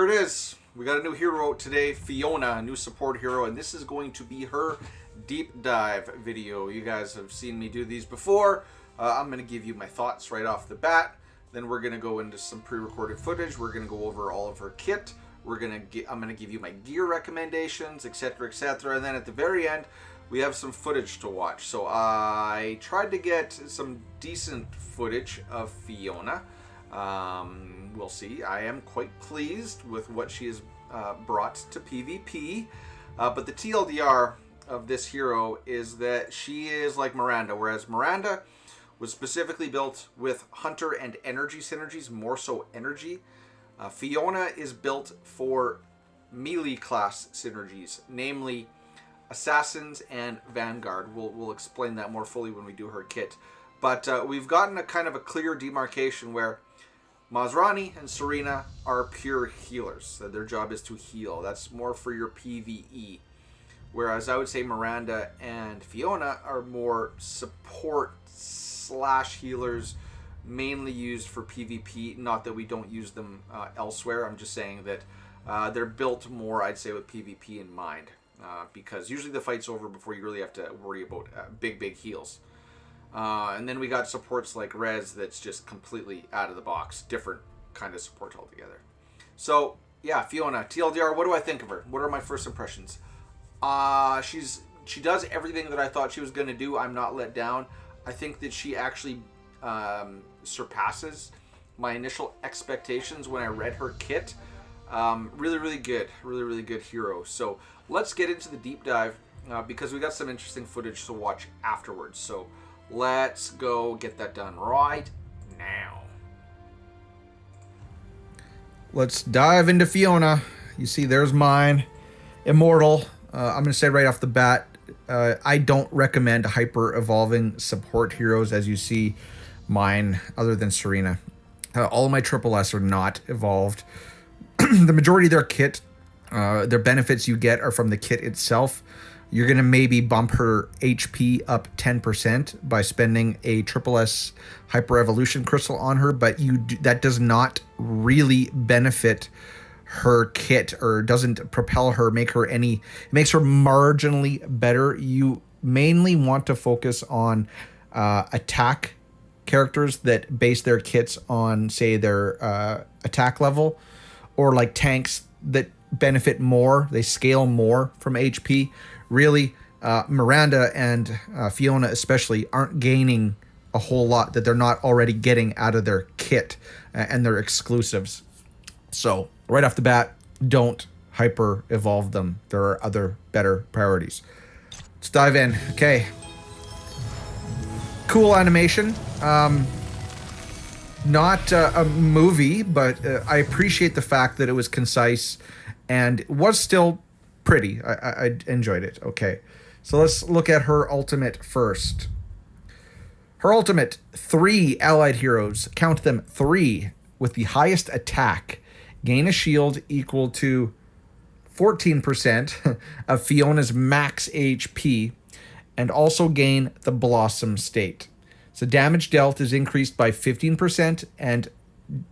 here it is. We got a new hero out today, Fiona, a new support hero, and this is going to be her deep dive video. You guys have seen me do these before. I'm going to give you my thoughts right off the bat. Then we're going to go into some pre-recorded footage. We're going to go over all of her kit. I'm going to give you my gear recommendations, etc., etc. And then at the very end, we have some footage to watch. So I tried to get some decent footage of Fiona. We'll see. I am quite pleased with what she has brought to PvP. But the TLDR of this hero is that she is like Miranda, whereas Miranda was specifically built with Hunter and Energy synergies, more so Energy. Fiona is built for melee class synergies, namely Assassins and Vanguard. We'll explain that more fully when we do her kit. But we've gotten a kind of a clear demarcation where Masrani and Serena are pure healers. So their job is to heal. That's more for your PvE. Whereas I would say Miranda and Fiona are more support / healers, mainly used for PvP. Not that we don't use them elsewhere. I'm just saying that they're built more, I'd say, with PvP in mind. Because usually the fight's over before you really have to worry about big heals. And then we got supports like Rez that's just completely out of the box. Different kind of support altogether. So, yeah, Fiona, TLDR, what do I think of her? What are my first impressions? She does everything that I thought she was going to do. I'm not let down. I think that she actually surpasses my initial expectations when I read her kit. Really good. Really good hero. So, let's get into the deep dive because we got some interesting footage to watch afterwards. So, let's go get that done right now. Let's dive into Fiona. You see, there's mine. Immortal. I'm going to say right off the bat, I don't recommend hyper-evolving support heroes as you see mine, other than Serena. All of my triple S are not evolved. The majority of their kit, their benefits you get are from the kit itself. You're going to maybe bump her HP up 10% by spending a triple S Hyper Evolution Crystal on her, but that does not really benefit her kit or doesn't propel her, make her it makes her marginally better. You mainly want to focus on attack characters that base their kits on, say, their attack level, or like tanks that benefit more, they scale more from HP. Really, Miranda and Fiona especially aren't gaining a whole lot that they're not already getting out of their kit and their exclusives. So right off the bat, don't hyper evolve them. There are other better priorities. Let's dive in. Okay. Cool animation. Not a movie, but I appreciate the fact that it was concise and it was still pretty. I enjoyed it. Okay. So let's look at her ultimate first. Her ultimate, 3 allied heroes, count them 3, with the highest attack, gain a shield equal to 14% of Fiona's max HP, and also gain the Blossom state. So damage dealt is increased by 15%, and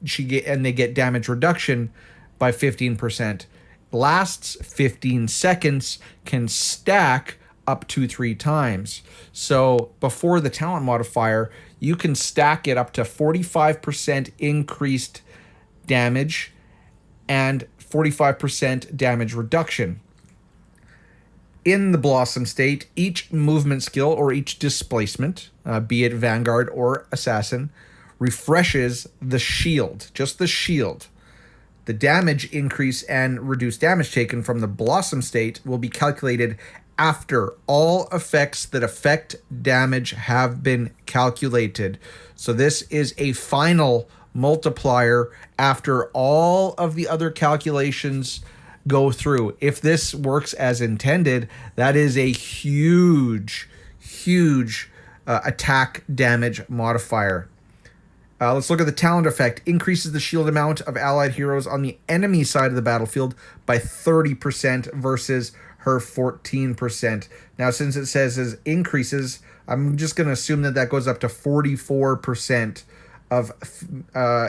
they get damage reduction by 15%. Lasts 15 seconds, can stack up to 3 times. So before the talent modifier, you can stack it up to 45% increased damage and 45% damage reduction. In the Blossom state, each movement skill or each displacement, be it Vanguard or Assassin, refreshes the shield, just the shield. The damage increase and reduced damage taken from the Blossom state will be calculated after all effects that affect damage have been calculated. So this is a final multiplier after all of the other calculations go through. If this works as intended, that is a huge attack damage modifier. Let's look at the talent effect. Increases the shield amount of allied heroes on the enemy side of the battlefield by 30% versus her 14%. Now, since it says as increases, I'm just going to assume that goes up to 44% of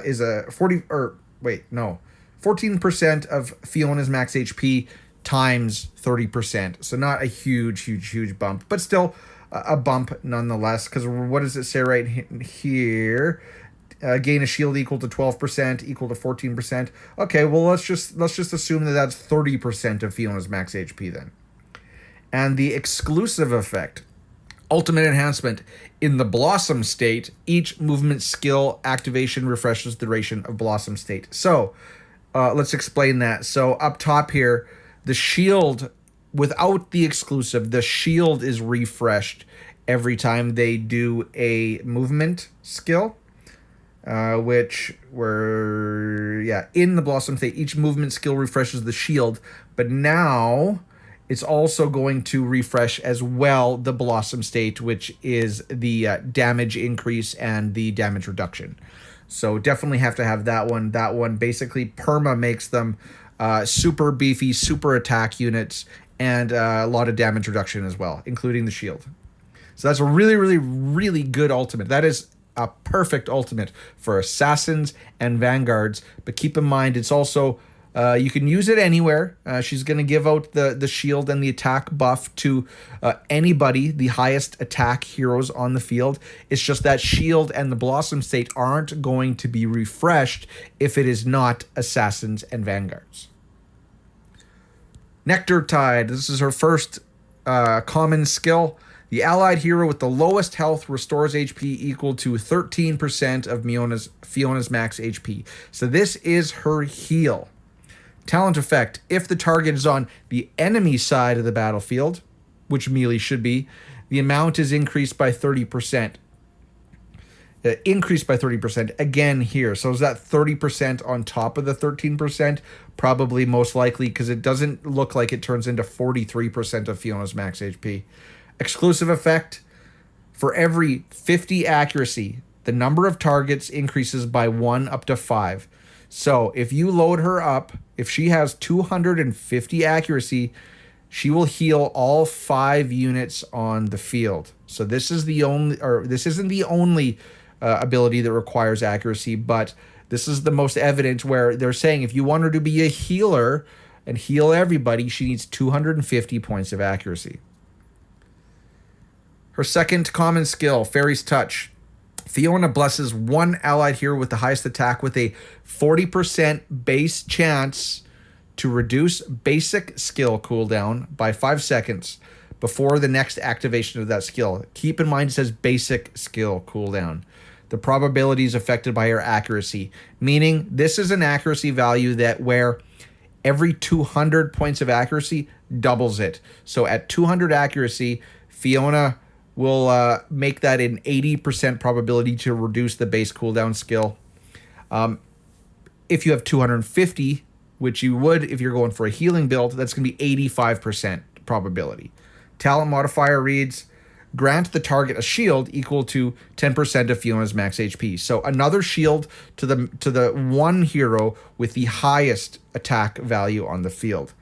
is a 40 or wait, no. 14% of Fiona's max HP times 30%. So not a huge bump, but still a bump nonetheless. Because what does it say right here? Gain a shield equal to 12%, equal to 14%. Okay, well let's just assume that that's 30% of Fiona's max HP then. And the exclusive effect, ultimate enhancement. In the Blossom state, each movement skill activation refreshes the duration of Blossom state. So let's explain that. So up top here, the shield, without the exclusive, the shield is refreshed every time they do a movement skill. Which were, in the Blossom state, each movement skill refreshes the shield, but now it's also going to refresh as well the Blossom state, which is the damage increase and the damage reduction. So definitely have to have that one. That one basically perma makes them super beefy, super attack units, and a lot of damage reduction as well, including the shield. So that's a really good ultimate. That is a perfect ultimate for assassins and vanguards, but keep in mind it's also you can use it anywhere. She's going to give out the shield and the attack buff to anybody, the highest attack heroes on the field. It's just that shield and the Blossom state aren't going to be refreshed if it is not assassins and vanguards. Nectar Tide, this is her first common skill. The allied hero with the lowest health restores HP equal to 13% of Fiona's max HP. So this is her heal. Talent effect. If the target is on the enemy side of the battlefield, which melee should be, the amount is increased by 30%. Increased by 30% again here. So is that 30% on top of the 13%? Probably most likely, because it doesn't look like it turns into 43% of Fiona's max HP. Exclusive effect. For every 50 accuracy, the number of targets increases by 1 up to 5. So if you load her up, if she has 250 accuracy, she will heal all 5 units on the field. So this is the only, or this isn't the only ability that requires accuracy, but this is the most evident, where they're saying if you want her to be a healer and heal everybody, she needs 250 points of accuracy. Her second common skill, Fairy's Touch. Fiona blesses one allied hero with the highest attack with a 40% base chance to reduce basic skill cooldown by 5 seconds before the next activation of that skill. Keep in mind it says basic skill cooldown. The probability is affected by her accuracy, meaning this is an accuracy value that where every 200 points of accuracy doubles it. So at 200 accuracy, Fiona will make that an 80% probability to reduce the base cooldown skill. If you have 250, which you would if you're going for a healing build, that's going to be 85% probability. Talent modifier reads, grant the target a shield equal to 10% of Fiona's max HP. So another shield to the one hero with the highest attack value on the field.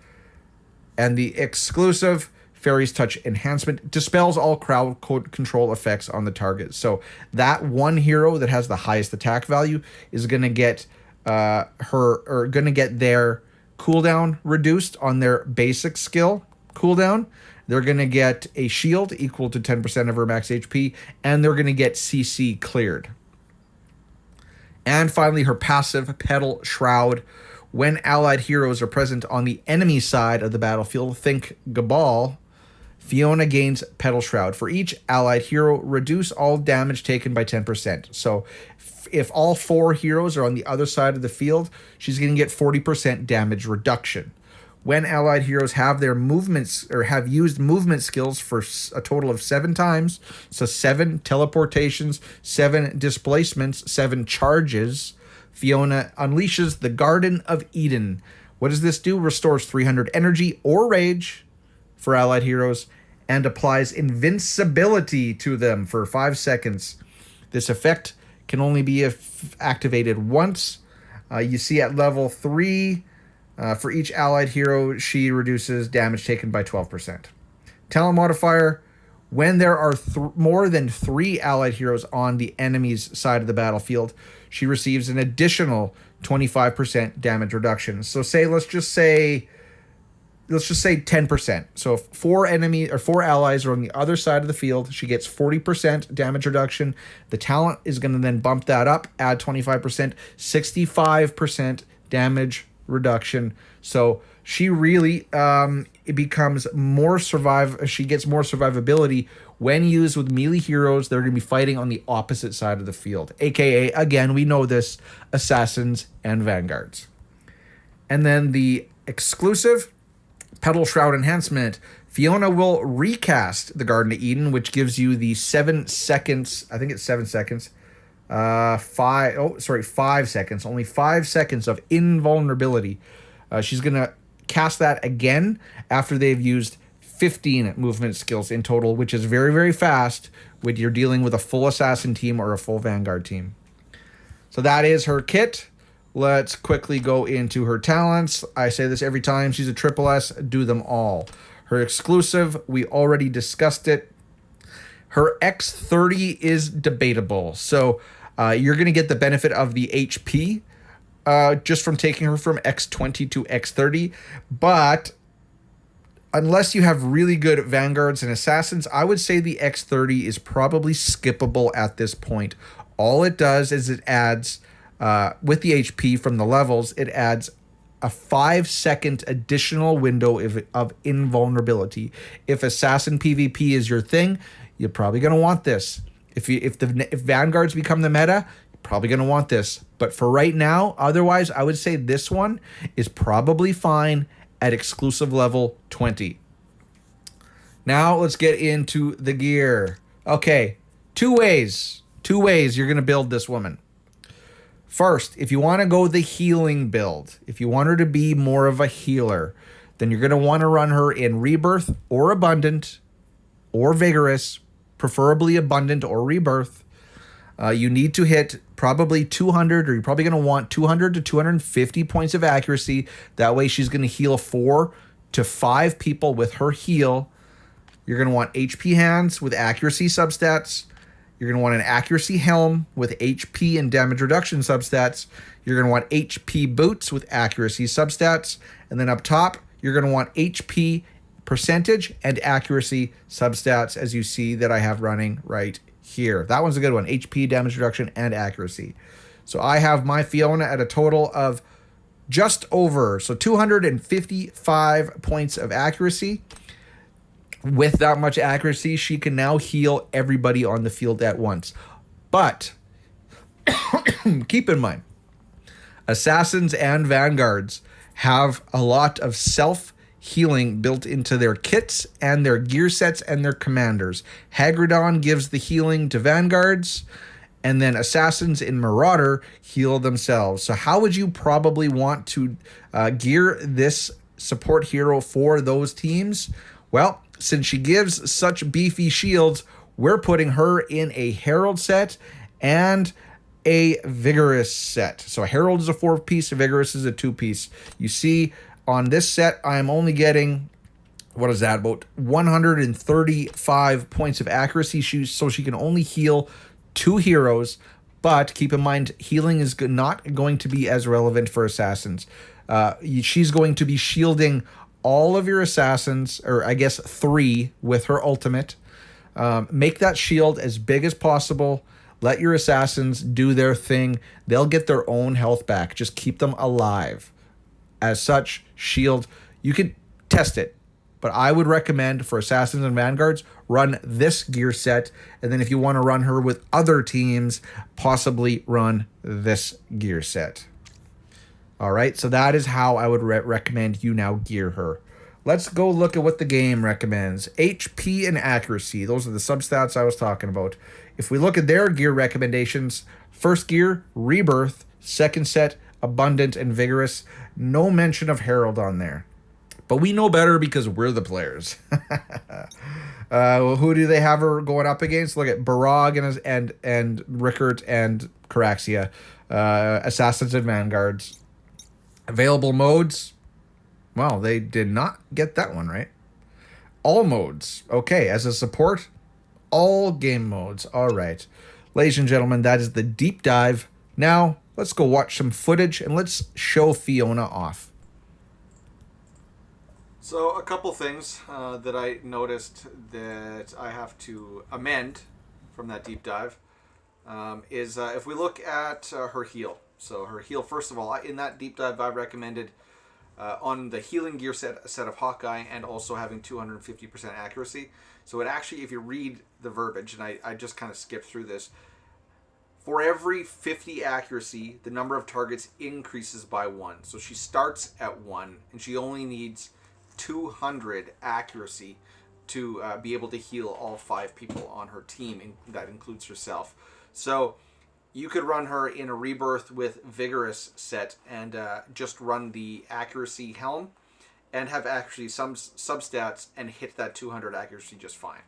And the exclusive Fairy's Touch enhancement dispels all crowd control effects on the target. So that one hero that has the highest attack value is going to get their cooldown reduced on their basic skill cooldown. They're going to get a shield equal to 10% of her max HP, and they're going to get CC cleared. And finally, her passive, Petal Shroud. When allied heroes are present on the enemy side of the battlefield, think Gabal, Fiona gains Petal Shroud. For each allied hero, reduce all damage taken by 10%. So if all 4 heroes are on the other side of the field, she's going to get 40% damage reduction. When allied heroes have their movements or have used movement skills for a total of 7 times, so 7 teleportations, 7 displacements, 7 charges, Fiona unleashes the Garden of Eden. What does this do? Restores 300 energy or rage for allied heroes and applies invincibility to them for 5 seconds. This effect can only be activated once. You see at level 3, for each allied hero, she reduces damage taken by 12%. Talent modifier, When there are more than 3 allied heroes on the enemy's side of the battlefield, she receives an additional 25% damage reduction. So let's just say 10%. So if 4 allies are on the other side of the field, she gets 40% damage reduction. The talent is going to then bump that up, add 25%, 65% damage reduction. So she really it becomes more she gets more survivability when used with melee heroes that are going to be fighting on the opposite side of the field, aka, again, we know this, assassins and vanguards. And then the exclusive Petal Shroud enhancement, Fiona will recast the Garden of Eden, which gives you the 7 seconds. I think it's 7 seconds. 5 seconds. Only 5 seconds of invulnerability. She's going to cast that again after they've used 15 movement skills in total, which is very, very fast when you're dealing with a full assassin team or a full vanguard team. So that is her kit. Let's quickly go into her talents. I say this every time. She's a triple S. Do them all. Her exclusive, we already discussed it. Her X30 is debatable. So you're going to get the benefit of the HP just from taking her from X20 to X30. But unless you have really good vanguards and assassins, I would say the X30 is probably skippable at this point. All it does is it adds... with the HP from the levels, it adds a 5-second additional window of invulnerability. If assassin PvP is your thing, you're probably going to want this. If vanguards become the meta, you're probably going to want this. But for right now, otherwise, I would say this one is probably fine at exclusive level 20. Now let's get into the gear. Okay, two ways you're going to build this woman. First, if you want to go the healing build, if you want her to be more of a healer, then you're going to want to run her in Rebirth or Abundant or Vigorous, preferably Abundant or Rebirth. You need to hit probably 200, or you're probably going to want 200 to 250 points of accuracy. That way she's going to heal 4 to 5 people with her heal. You're going to want HP hands with accuracy substats. You're going to want an accuracy helm with HP and damage reduction substats. You're going to want HP boots with accuracy substats. And then up top, you're going to want HP percentage and accuracy substats, as you see that I have running right here. That one's a good one. HP, damage reduction, and accuracy. So I have my Fiona at a total of just over, 255 points of accuracy. With that much accuracy, she can now heal everybody on the field at once. But keep in mind, assassins and vanguards have a lot of self-healing built into their kits and their gear sets and their commanders. Hagridon gives the healing to vanguards, and then assassins in Marauder heal themselves. So how would you probably want to gear this support hero for those teams? Well, since she gives such beefy shields, we're putting her in a Herald set and a Vigorous set. So Herald is a 4-piece, Vigorous is a 2-piece. You see, on this set, I'm only getting, about 135 points of accuracy, so she can only heal 2 heroes. But keep in mind, healing is not going to be as relevant for assassins. She's going to be shielding all of your assassins, or I guess 3 with her ultimate. Make that shield as big as possible. Let your assassins do their thing. They'll get their own health back. Just keep them alive. As such, shield, you can test it. But I would recommend for assassins and vanguards, run this gear set. And then if you want to run her with other teams, possibly run this gear set. All right, so that is how I would recommend you now gear her. Let's go look at what the game recommends. HP and accuracy. Those are the substats I was talking about. If we look at their gear recommendations, first gear, Rebirth. Second set, Abundant and Vigorous. No mention of Herald on there. But we know better because we're the players. Who do they have her going up against? Look at Barag and Rickert and Caraxia. Assassins and Vanguards. Available modes. Well, they did not get that one right. All modes. Okay, as a support, all game modes. All right. Ladies and gentlemen, that is the deep dive. Now, let's go watch some footage and let's show Fiona off. So a couple things that I noticed that I have to amend from that deep dive is if we look at her heal. So her heal, first of all, in that deep dive I recommended on the healing gear set, a set of Hawkeye and also having 250% accuracy. So it actually, if you read the verbiage, and I just kind of skipped through this, for every 50 accuracy, the number of targets increases by 1. So she starts at 1 and she only needs 200 accuracy to be able to heal all 5 people on her team, and that includes herself. So you could run her in a rebirth with vigorous set and just run the accuracy helm and have actually some substats and hit that 200 accuracy just fine.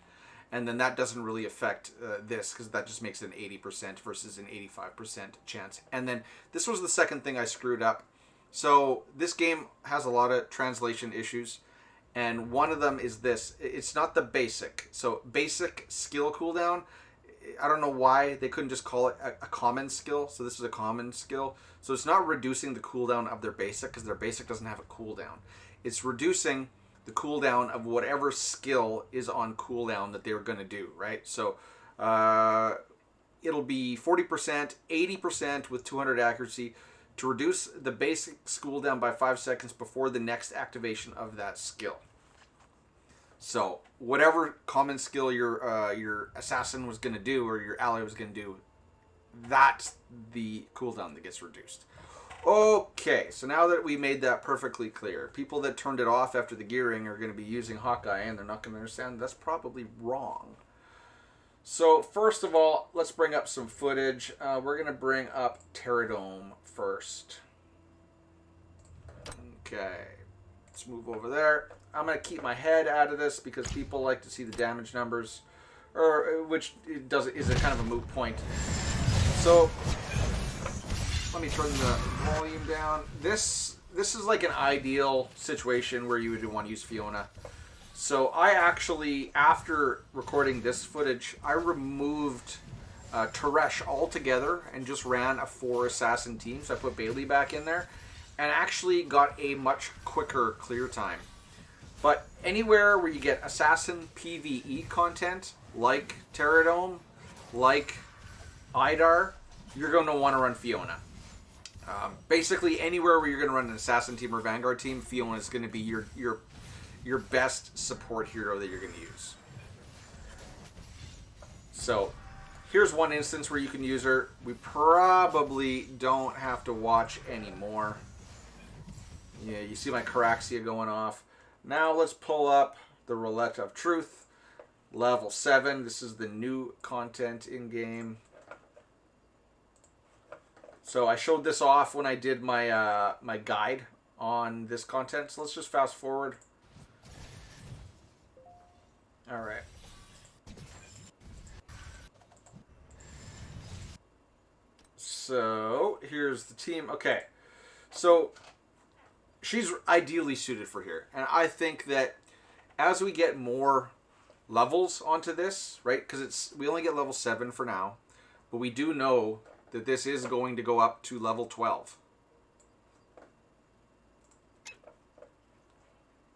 And then that doesn't really affect this because that just makes it an 80% versus an 85% chance. And then this was the second thing I screwed up. So this game has a lot of translation issues, and one of them is this. It's not the basic. So basic skill cooldown, I don't know why they couldn't just call it a common skill. So this is a common skill. So it's not reducing the cooldown of their basic because their basic doesn't have a cooldown. It's reducing the cooldown of whatever skill is on cooldown that they were going to do, right? So it'll be 40%, 80% with 200 accuracy to reduce the basic cooldown by 5 seconds before the next activation of that skill. So whatever common skill your assassin was going to do or your ally was going to do, that's the cooldown that gets reduced. Okay, so now that we made that perfectly clear, people that turned it off after the gearing are going to be using Hawkeye and they're not going to understand that's probably wrong. So first of all, let's bring up some footage. We're going to bring up Pterodome first. Okay, let's move over there. I'm going to keep my head out of this because people like to see the damage numbers, or which is a kind of a moot point. So let me turn the volume down. This is like an ideal situation where you would want to use Fiona. So I actually, after recording this footage, I removed Teresh altogether and just ran a 4 assassin team. So I put Bailey back in there and actually got a much quicker clear time. But anywhere where you get assassin PvE content, like Pterodome, like Idar, you're going to want to run Fiona. Basically, anywhere where you're going to run an assassin team or vanguard team, Fiona is going to be your best support hero that you're going to use. So here's one instance where you can use her. We probably don't have to watch anymore. Yeah, you see my Caraxia going off. Now let's pull up the Roulette of Truth, level 7. This is the new content in game. So I showed this off when I did my my guide on this content. So let's just fast forward. All right. So here's the team. Okay. So she's ideally suited for here. And I think that as we get more levels onto this, right? Because we only get level 7 for now. But we do know that this is going to go up to level 12.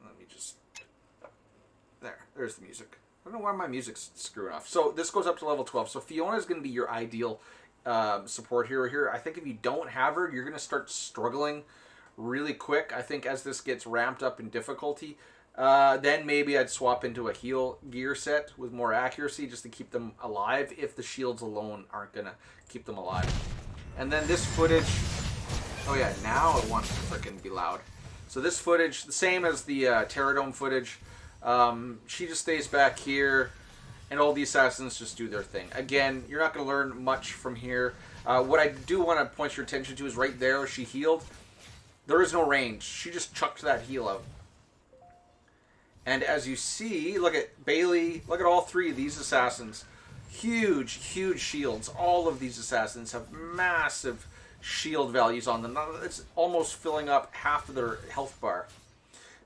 Let me just... There's the music. I don't know why my music's screwing off. So this goes up to level 12. So Fiona is going to be your ideal support hero here. I think if you don't have her, you're going to start struggling really quick. I think as this gets ramped up in difficulty, then maybe I'd swap into a heal gear set with more accuracy just to keep them alive if the shields alone aren't going to keep them alive. And then this footage... Oh yeah, now it wants to freaking be loud. So this footage, the same as the Pterodome footage, she just stays back here and all the assassins just do their thing. Again, you're not going to learn much from here. What I do want to point your attention to is right there where she healed. There is no range. She just chucked that heal out. And as you see, look at Bailey, look at all 3 of these assassins. Huge, huge shields. All of these assassins have massive shield values on them. It's almost filling up half of their health bar.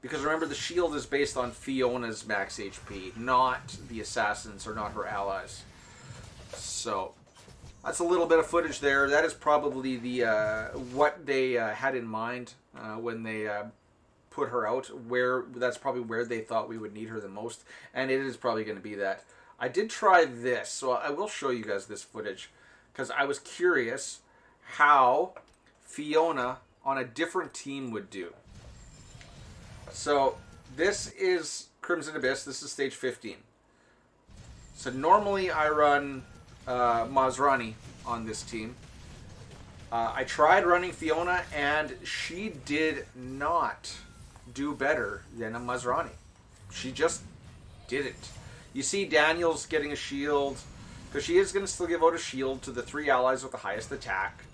Because remember, the shield is based on Fiona's max HP, not the assassins or not her allies. So that's a little bit of footage there. That is probably the what they had in mind when they put her out. That's probably where they thought we would need her the most, and it is probably going to be that. I did try this, so I will show you guys this footage because I was curious how Fiona on a different team would do. So this is Crimson Abyss. This is stage 15. So normally I run Masrani on this team. I tried running Fiona and she did not do better than a Masrani. She just didn't. You see Daniel's getting a shield because she is going to still give out a shield to the 3 allies with the highest attack.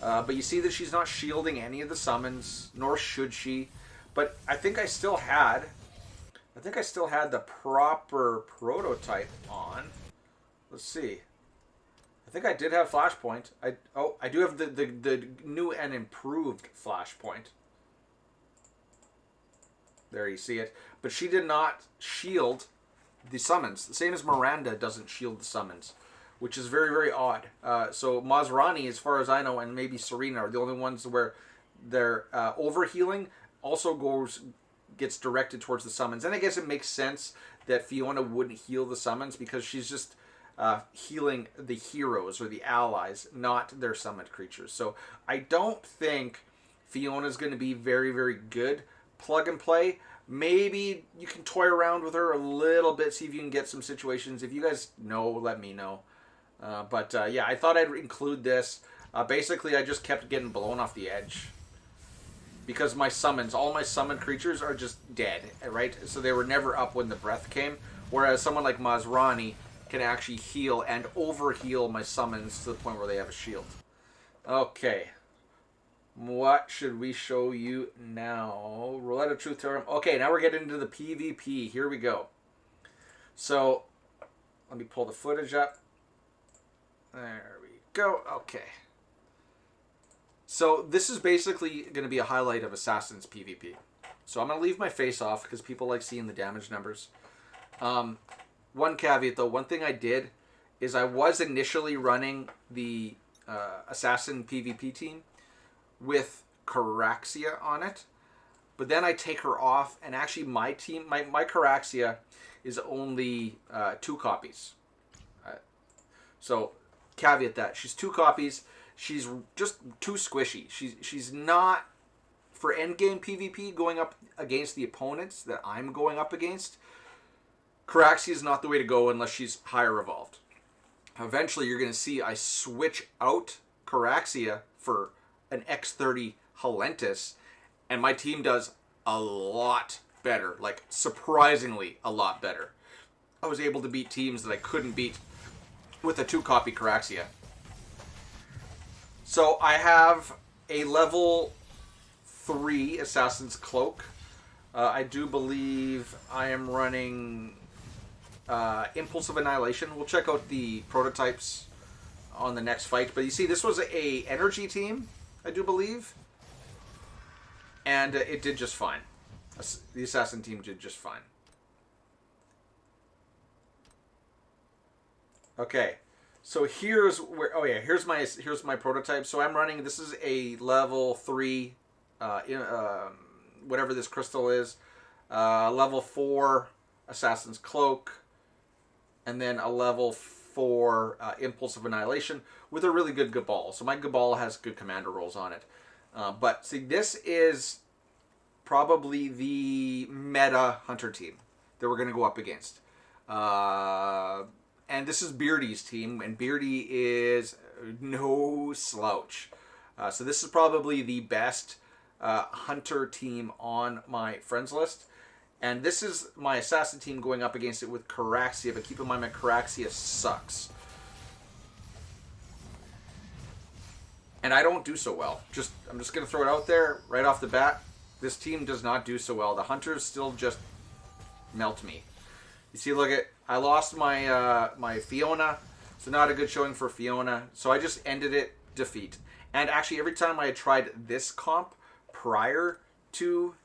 But you see that she's not shielding any of the summons, nor should she. But I think I still had the proper prototype on. Let's see. I think I did have Flashpoint. I do have the new and improved Flashpoint. There you see it. But she did not shield the summons. The same as Miranda doesn't shield the summons, which is very, very odd. So Masrani, as far as I know, and maybe Serena are the only ones where their overhealing also gets directed towards the summons. And I guess it makes sense that Fiona wouldn't heal the summons because she's just healing the heroes or the allies, not their summoned creatures. So I don't think Fiona's going to be very, very good plug and play. Maybe you can toy around with her a little bit, see if you can get some situations. If you guys know, let me know. But yeah, I thought I'd include this. Basically, I just kept getting blown off the edge. Because my summons, all my summoned creatures are just dead, right? So they were never up when the breath came. Whereas someone like Masrani can actually heal and overheal my summons to the point where they have a shield. Okay. What should we show you now? Roulette of Truth Theorem. Okay, now we're getting into the PvP. Here we go. So, let me pull the footage up. There we go. Okay. So this is basically going to be a highlight of Assassin's PvP. So I'm going to leave my face off because people like seeing the damage numbers. One caveat though, one thing I did is I was initially running the Assassin PvP team with Caraxia on it. But then I take her off and actually my team, my Caraxia is only 2 copies. So caveat that. She's 2 copies. She's just too squishy. She's not, for endgame PvP, going up against the opponents that I'm going up against. Caraxia is not the way to go unless she's higher evolved. Eventually, you're going to see I switch out Caraxia for an X30 Halentus, and my team does a lot better. Like, surprisingly a lot better. I was able to beat teams that I couldn't beat with a 2-copy Caraxia. So I have a level 3 Assassin's Cloak. I do believe I am running Impulse of Annihilation. We'll check out the prototypes on the next fight. But you see, this was a energy team, I do believe. And it did just fine. The Assassin team did just fine. Okay. So here's where, oh yeah, here's my prototype. So I'm running, this is a level 3, whatever this crystal is, level 4 Assassin's Cloak, and then a level 4 Impulse of Annihilation with a really good Gabal. So my Gabal has good commander rolls on it. But see, this is probably the meta hunter team that we're going to go up against. And this is Beardy's team, and Beardy is no slouch. So this is probably the best hunter team on my friends list. And this is my assassin team going up against it with Caraxia, but keep in mind my Caraxia sucks. And I don't do so well. I'm just going to throw it out there right off the bat. This team does not do so well. The hunters still just melt me. You see, look at, I lost my my Fiona, so not a good showing for Fiona. So I just ended it defeat. And actually, every time I had tried this comp prior to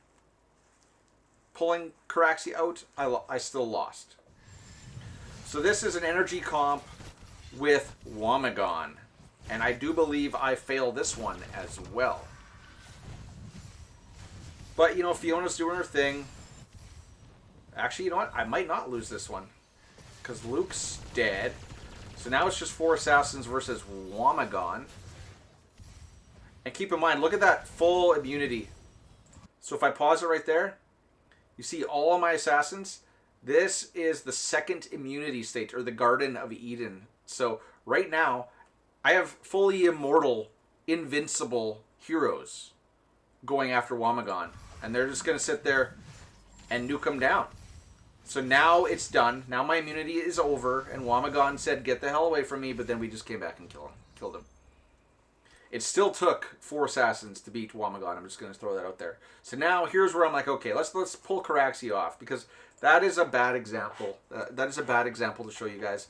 pulling Caraxi out, I still lost. So this is an energy comp with Womagon. And I do believe I fail this one as well. But, you know, Fiona's doing her thing. Actually, you know what? I might not lose this one. Because Luke's dead. So now it's just 4 assassins versus Womagon. And keep in mind, look at that full immunity. So if I pause it right there, you see all of my assassins. This is the second immunity state, or the Garden of Eden. So right now, I have fully immortal, invincible heroes going after Womagon. And they're just going to sit there and nuke him down. So now it's done. Now my immunity is over. And Womagon said, get the hell away from me. But then we just came back and killed him. It still took 4 assassins to beat Womagon. I'm just going to throw that out there. So now here's where I'm like, okay, let's pull Caraxi off. Because that is a bad example. That is a bad example to show you guys.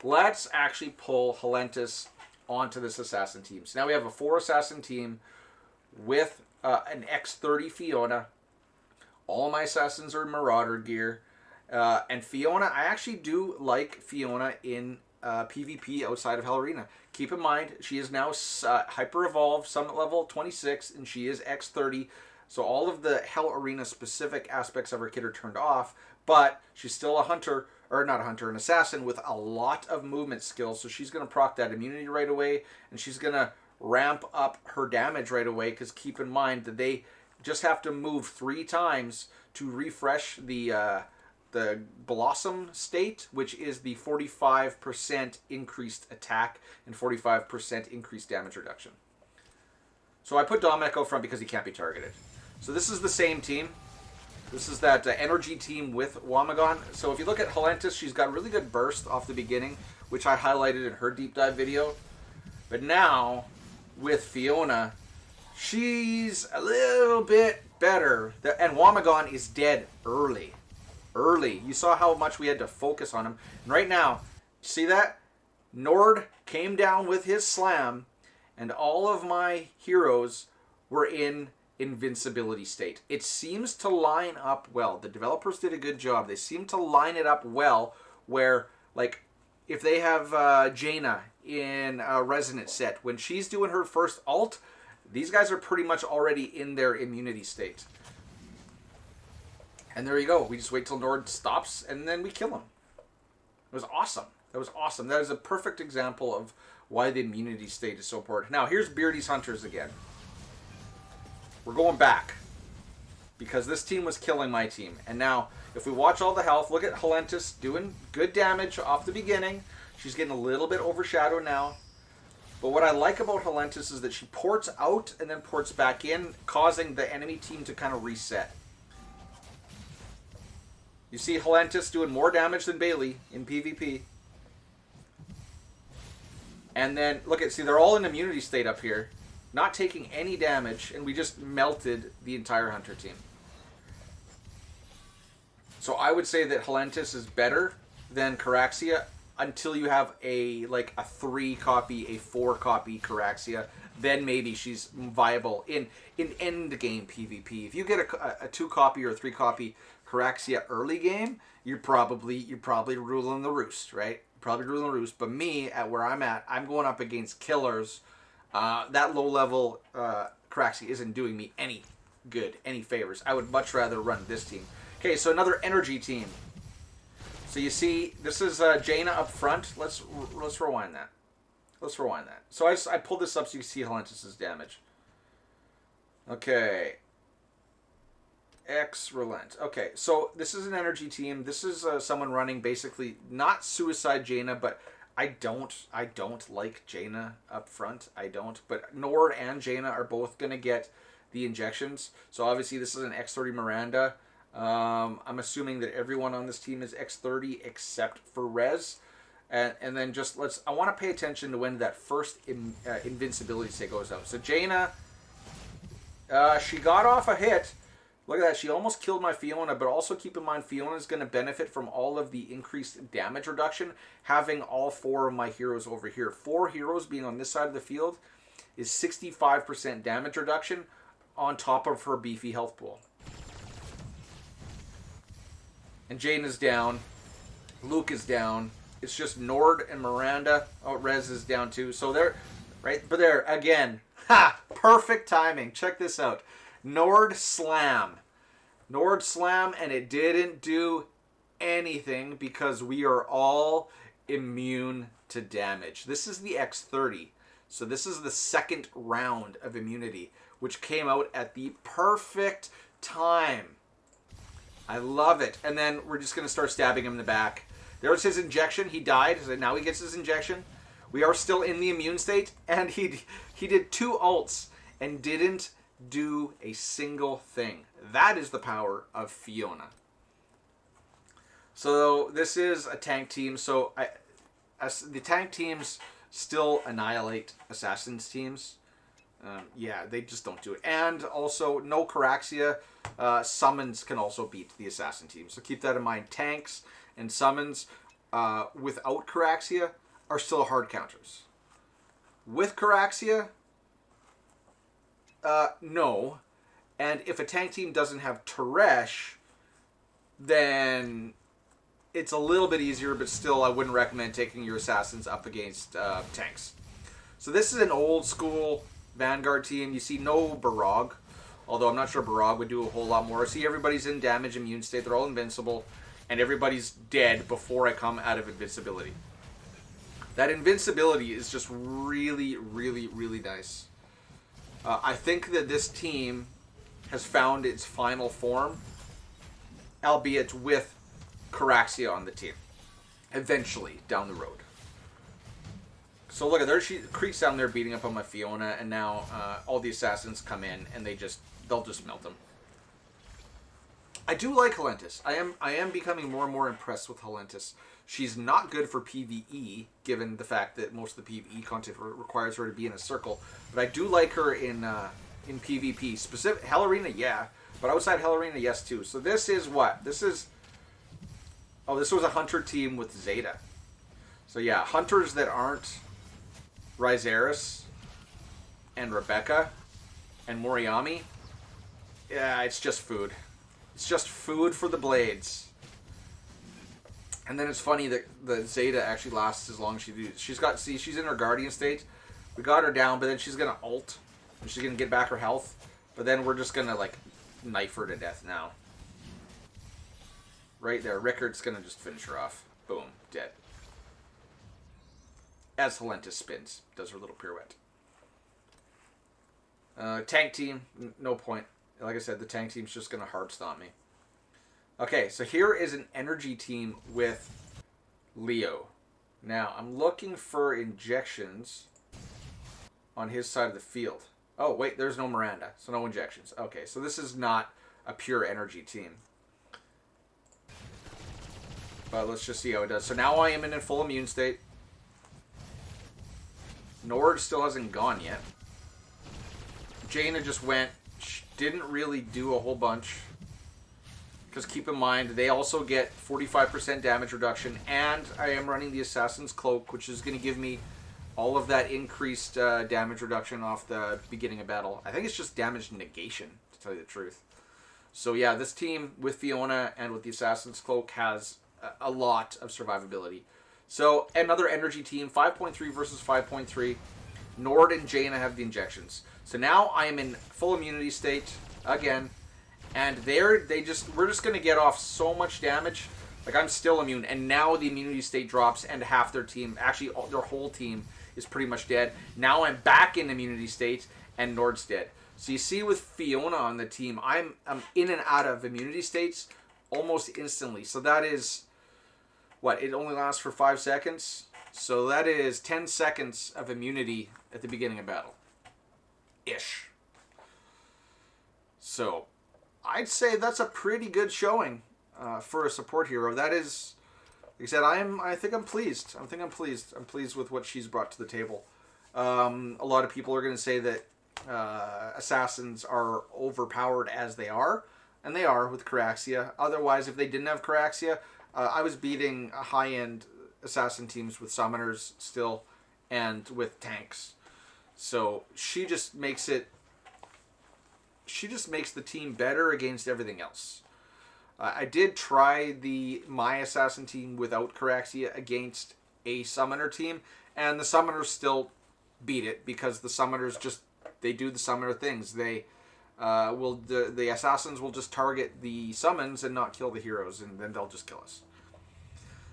Let's actually pull Halentus onto this assassin team. So now we have a 4 assassin team with an X30 Fiona. All my assassins are Marauder gear. And Fiona, I actually do like Fiona in PvP outside of Hell Arena. Keep in mind, she is now Hyper Evolved, Summit Level 26, and she is X30. So all of the Hell Arena specific aspects of her kit are turned off, but she's still a hunter, or not a hunter, an assassin with a lot of movement skills. So she's going to proc that immunity right away, and she's going to ramp up her damage right away, because keep in mind that they just have to move 3 times to refresh the Blossom state, which is the 45% increased attack and 45% increased damage reduction. So I put Dominic out front because he can't be targeted. So this is the same team. This is that energy team with Womagon. So if you look at Halentus, she's got really good burst off the beginning, which I highlighted in her deep dive video. But now, with Fiona, she's a little bit better. And Womagon is dead early. You saw how much we had to focus on him. And right now, see that? Nord came down with his slam, and all of my heroes were in invincibility state. It seems to line up well. The developers did a good job. They seem to line it up well where, like, if they have Jaina in a Resonant set, when she's doing her first ult, these guys are pretty much already in their immunity state. And there you go. We just wait till Nord stops, and then we kill him. It was awesome. That was awesome. That is a perfect example of why the immunity state is so important. Now, here's Beardy's Hunters again. We're going back, because this team was killing my team. And now, if we watch all the health, look at Halentus doing good damage off the beginning. She's getting a little bit overshadowed now. But what I like about Halentus is that she ports out and then ports back in, causing the enemy team to kind of reset. You see Halentus doing more damage than Bailey in PvP. And then, look at, see, they're all in immunity state up here. Not taking any damage, and we just melted the entire Hunter team. So I would say that Halentus is better than Caraxia until you have a 3 copy, a 4 copy Caraxia. Then maybe she's viable in end game PvP. If you get a 2 copy or a 3 copy Caraxia early game, you're probably ruling the roost, right? Probably ruling the roost. But me, at where I'm at, I'm going up against killers. That low level Caraxia isn't doing me any good, any favors. I would much rather run this team. Okay, so another energy team. So you see, this is Jaina up front. Let's rewind that. Let's rewind that. So I pulled this up so you can see Halentus' damage. Okay. X relent. Okay, so this is an energy team. This is someone running basically not Suicide Jaina, but I don't like Jaina up front. I don't. But Nord and Jaina are both gonna get the injections. So obviously this is an X30 Miranda. I'm assuming that everyone on this team is X30 except for Rez. And then just I want to pay attention to when that first invincibility say goes out. So Jaina, she got off a hit. Look at that. She almost killed my Fiona, but also keep in mind Fiona is going to benefit from all of the increased damage reduction, having all 4 of my heroes over here. 4 heroes being on this side of the field is 65% damage reduction on top of her beefy health pool. And Jane is down. Luke is down. It's just Nord and Miranda. Oh, Rez is down too. So they're right, but there again. Ha! Perfect timing. Check this out. Nord slam. Nord slam, and it didn't do anything because we are all immune to damage. This is the X30. So this is the second round of immunity, which came out at the perfect time. I love it. And then we're just going to start stabbing him in the back. There's his injection. He died. So now he gets his injection. We are still in the immune state. And he did 2 ults and didn't do a single thing. That is the power of Fiona. So this is a tank team. So the tank teams still annihilate assassins teams. Yeah, they just don't do it. And also, no Caraxia. Summons can also beat the assassin team. So keep that in mind. Tanks and summons without Caraxia are still hard counters. With Caraxia, no. And if a tank team doesn't have Teresh, then it's a little bit easier, but still I wouldn't recommend taking your assassins up against tanks. So this is an old school Vanguard team. You see no Barog, although I'm not sure Barog would do a whole lot more. See, everybody's in damage immune state. They're all invincible, and everybody's dead before I come out of invincibility. That invincibility is just really, really, really nice. I think that this team has found its final form, albeit with Caraxia on the team, eventually down the road. So look at there, she creeps down there beating up on my Fiona, and now all the assassins come in and they'll just melt them. I do like Halentis. I am becoming more and more impressed with Halentis. She's not good for PvE, given the fact that most of the PvE content requires her to be in a circle. But I do like her in PvP. Specific Hell Arena, yeah, but outside Hell Arena, yes too. So this is what? This is. Oh, this was a hunter team with Zeta. So yeah, hunters that aren't Ryzeris and Rebecca and Moriami. Yeah, it's just food. It's just food for the blades. And then it's funny that the Zeta actually lasts as long as she does. She's in her Guardian state. We got her down, but then she's gonna ult and she's gonna get back her health. But then we're just gonna like knife her to death now. Right there, Rickard's gonna just finish her off. Boom, dead. As Halentis spins, does her little pirouette. Tank team, no point. Like I said, the tank team's just gonna hard stomp me. Okay, so here is an energy team with Leo. Now, I'm looking for injections on his side of the field. Oh, wait, there's no Miranda, so no injections. Okay, so this is not a pure energy team. But let's just see how it does. So now I am in a full immune state. Nord still hasn't gone yet. Jaina just went. She didn't really do a whole bunch. Because keep in mind, they also get 45% damage reduction. And I am running the Assassin's Cloak, which is going to give me all of that increased damage reduction off the beginning of battle. I think it's just damage negation, to tell you the truth. So yeah, this team with Fiona and with the Assassin's Cloak has a lot of survivability. So another energy team, 5.3 versus 5.3. Nord and Jaina have the injections. So now I am in full immunity state again, and we're just gonna get off so much damage. Like I'm still immune, and now the immunity state drops, and half their team, actually their whole team, is pretty much dead. Now I'm back in immunity state, and Nord's dead. So you see with Fiona on the team, I'm in and out of immunity states almost instantly. So that is what, it only lasts for 5 seconds. So that is 10 seconds of immunity at the beginning of battle. Ish. So I'd say that's a pretty good showing for a support hero. That is, like I said, I think I'm pleased. I'm pleased with what she's brought to the table. A lot of people are going to say that assassins are overpowered as they are, and they are with Caraxia. Otherwise, if they didn't have Caraxia, I was beating high-end assassin teams with summoners still and with tanks. So she just makes the team better against everything else. I did try my assassin team without Caraxia against a summoner team, and the summoners still beat it because the summoners they do the summoner things. They the assassins will just target the summons and not kill the heroes, and then they'll just kill us.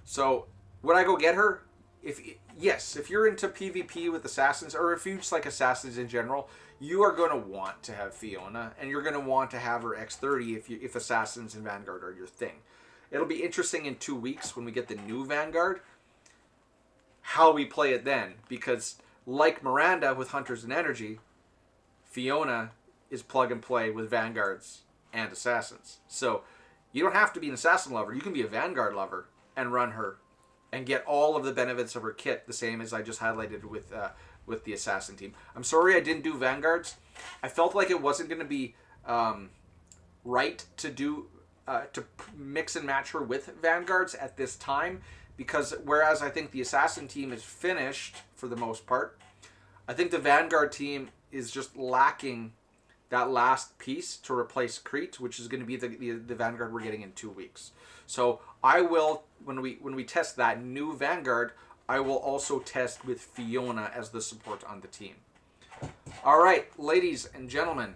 So would I go get her? If you're into PvP with assassins, or if you just like assassins in general, you are going to want to have Fiona, and you're going to want to have her X30 if assassins and Vanguard are your thing. It'll be interesting in 2 weeks when we get the new Vanguard, how we play it then, because like Miranda with Hunters and Energy, Fiona is plug and play with Vanguards and Assassins. So you don't have to be an Assassin lover. You can be a Vanguard lover and run her and get all of the benefits of her kit, the same as I just highlighted with the Assassin team. I'm sorry I didn't do Vanguards. I felt like it wasn't going to be right to do to mix and match her with Vanguards at this time, because whereas I think the Assassin team is finished for the most part, I think the Vanguard team is just lacking that last piece to replace Crete, which is going to be the Vanguard we're getting in 2 weeks. So I will, when we test that new Vanguard, I will also test with Fiona as the support on the team. All right, ladies and gentlemen,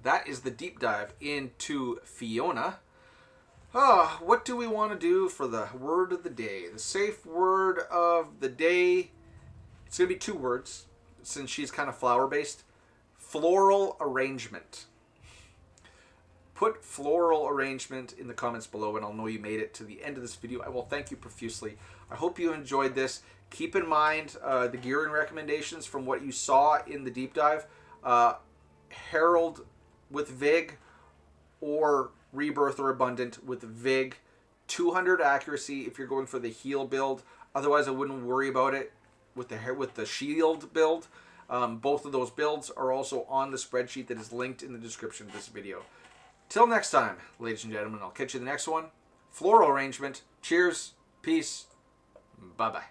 that is the deep dive into Fiona. What do we want to do for the word of the day? The safe word of the day, it's going to be 2 words, since she's kind of flower-based. Floral arrangement. Put floral arrangement in the comments below, and I'll know you made it to the end of this video. I will thank you profusely. I hope you enjoyed this. Keep in mind the gearing recommendations from what you saw in the deep dive. Herald with Vig, or Rebirth or Abundant with Vig. 200 accuracy if you're going for the heal build. Otherwise, I wouldn't worry about it with the shield build. Both of those builds are also on the spreadsheet that is linked in the description of this video. Till next time, ladies and gentlemen, I'll catch you in the next one. Floral arrangement. Cheers. Peace. Bye-bye.